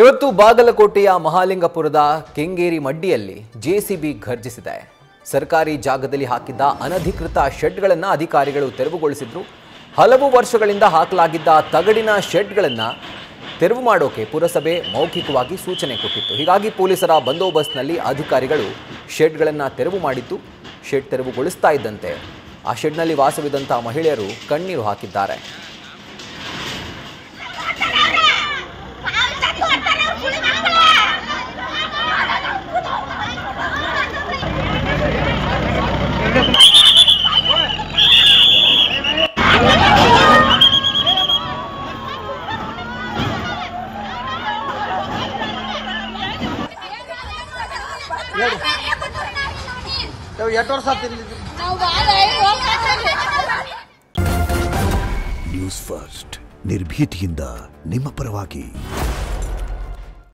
ಇವತ್ತು ಬಾಗಲಕೋಟೆಯ ಮಹಾಲಿಂಗಪುರದ ಕೆಂಗೇರಿ ಮಡ್ಡಿಯಲ್ಲಿ ಜೆಸಿಬಿ ಘರ್ಜಿಸಿದೆ. ಸರ್ಕಾರಿ ಜಾಗದಲ್ಲಿ ಹಾಕಿದ್ದ ಅನಧಿಕೃತ ಶೆಡ್ಗಳನ್ನು ಅಧಿಕಾರಿಗಳು ತೆರವುಗೊಳಿಸಿದ್ರು. ಹಲವು ವರ್ಷಗಳಿಂದ ಹಾಕಲಾಗಿದ್ದ ತಗಡಿನ ಶೆಡ್ಗಳನ್ನು ತೆರವು ಮಾಡೋಕೆ ಪುರಸಭೆ ಮೌಖಿಕವಾಗಿ ಸೂಚನೆ ಕೊಟ್ಟಿತ್ತು. ಹೀಗಾಗಿ ಪೊಲೀಸರ ಬಂದೋಬಸ್ತ್ನಲ್ಲಿ ಅಧಿಕಾರಿಗಳು ಶೆಡ್ಗಳನ್ನು ತೆರವು ಮಾಡಿದ್ದು, ಶೆಡ್ ತೆರವುಗೊಳಿಸ್ತಾ ಇದ್ದಂತೆ ಆ ಶೆಡ್ನಲ್ಲಿ ವಾಸವಿದ್ದಂಥ ಮಹಿಳೆಯರು ಕಣ್ಣೀರು ಹಾಕಿದ್ದಾರೆ. ನ್ಯೂಸ್ ಫಸ್ಟ್ ನಿರ್ಭೀತಿಯಿಂದ ನಿಮ್ಮ ಪರವಾಗಿ.